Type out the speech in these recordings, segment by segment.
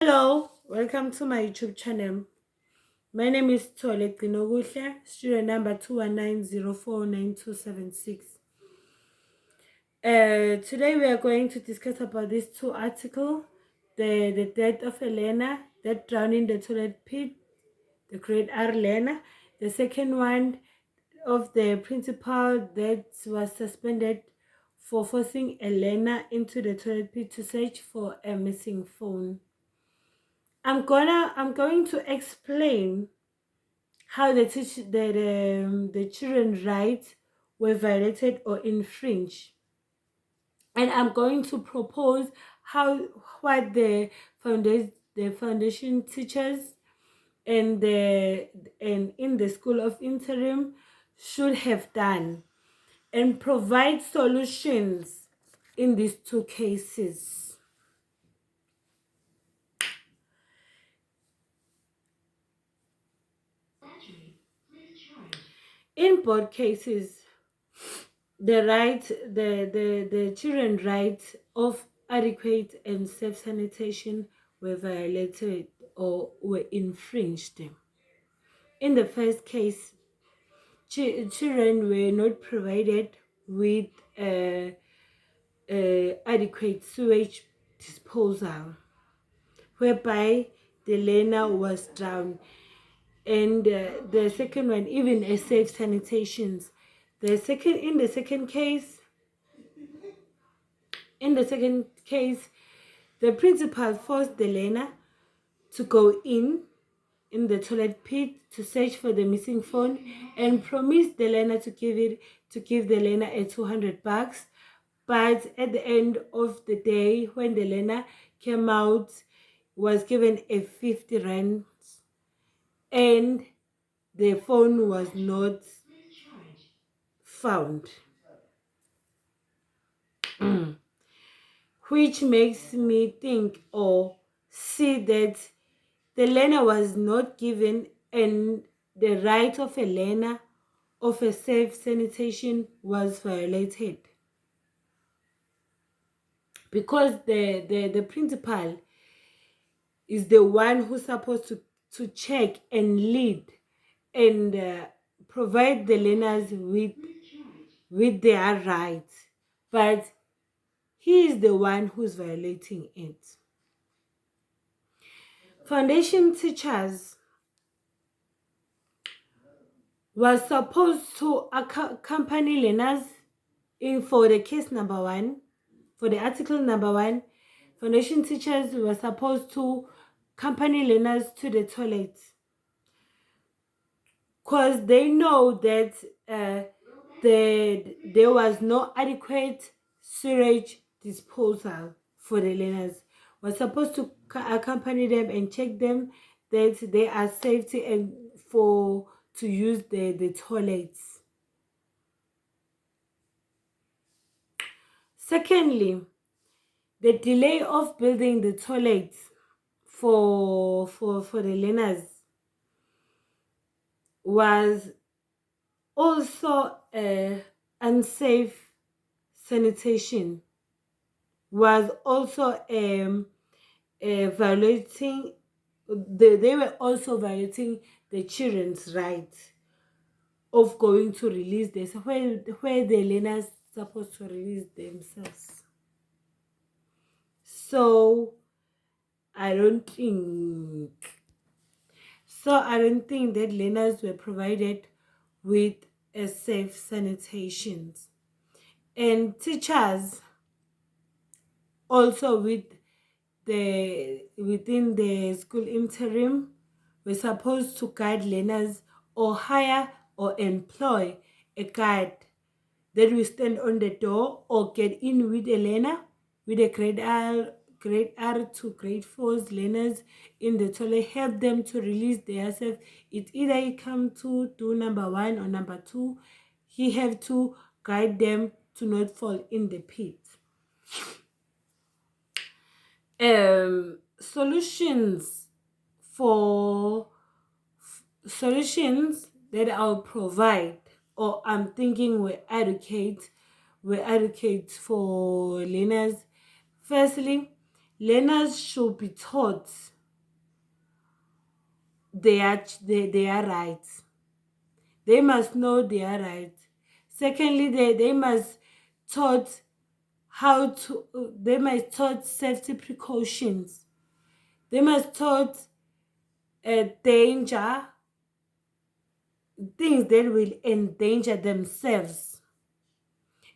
Hello, welcome to my YouTube channel. My name is Tole Ginoguhle, student number 219049276. Today we are going to discuss about these two articles: the death of Elena that drowned in the toilet pit, the great R. Lena. The second one of the principal that was suspended for forcing Elena into the toilet pit to search for a missing phone. I'm going to explain how the children rights were violated or infringed, and I'm going to propose how what the foundation teachers and in the school of interim should have done and provide solutions in these two cases. In both cases, the children rights of adequate and safe sanitation were violated or were infringed. In the first case, children were not provided with adequate sewage disposal, whereby the learner was drowned. And the second one, even a safe sanitations. In the second case, the principal forced the learner to go in the toilet pit to search for the missing phone and promised the learner to give the learner a 200 bucks. But at the end of the day, when the learner came out, was given a 50 rand, and the phone was not found. Which makes me think or see that the learner was not given and the right of a learner of a safe sanitation was violated, because the principal is the one who's supposed to check and lead and provide the learners with their rights, but he is the one who's violating it. Foundation teachers was supposed to accompany learners in for the case number one, for the article number one. Foundation teachers were supposed to accompany learners to the toilet because they know that there was no adequate sewage disposal for the learners. Was supposed to accompany them and check them that they are safety and for to use the toilets. Secondly, the delay of building the toilets for the learners was also unsafe sanitation, was also violating they were also violating the children's rights of going to release this where the learners supposed to release themselves. So I don't think that learners were provided with a safe sanitations, and teachers also within the school interim were supposed to guide learners or hire or employ a guide that will stand on the door or get in with a learner with a grade R to grade 4's learners in the toilet, help them to release themselves. It either he come to do number one or number two, he have to guide them to not fall in the pit. Solutions for solutions that I'll provide or I'm thinking we educate for learners. Firstly, learners should be taught their rights. They must know their rights. Secondly, they must taught how to they must taught safety precautions. They must taught danger, things that will endanger themselves,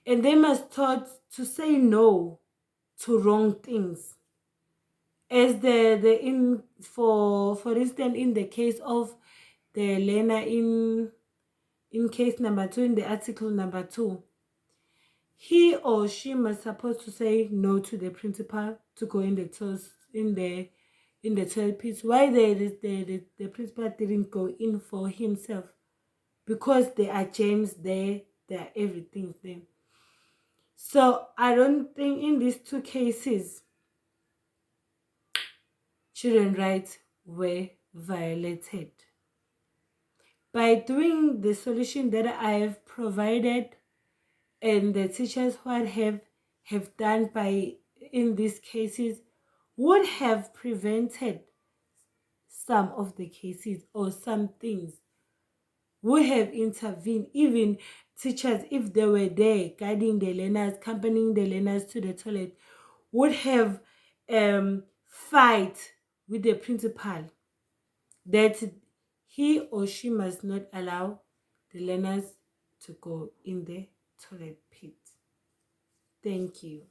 and they must taught to say no to wrong things. As the in for instance, in the case of the learner in case number 2, in the article number 2, he or she must supposed to say no to the principal to go in the toilet pit. Why the principal didn't go in for himself? Because there are germs there, there are everything there. So I don't think in these two cases children's rights were violated. By doing the solution that I have provided, and the teachers what have done by in these cases, would have prevented some of the cases, or some things would have intervened. Even teachers, if they were there guiding the learners, accompanying the learners to the toilet, would have fight with the principal that he or she must not allow the learners to go in the toilet pit. Thank you.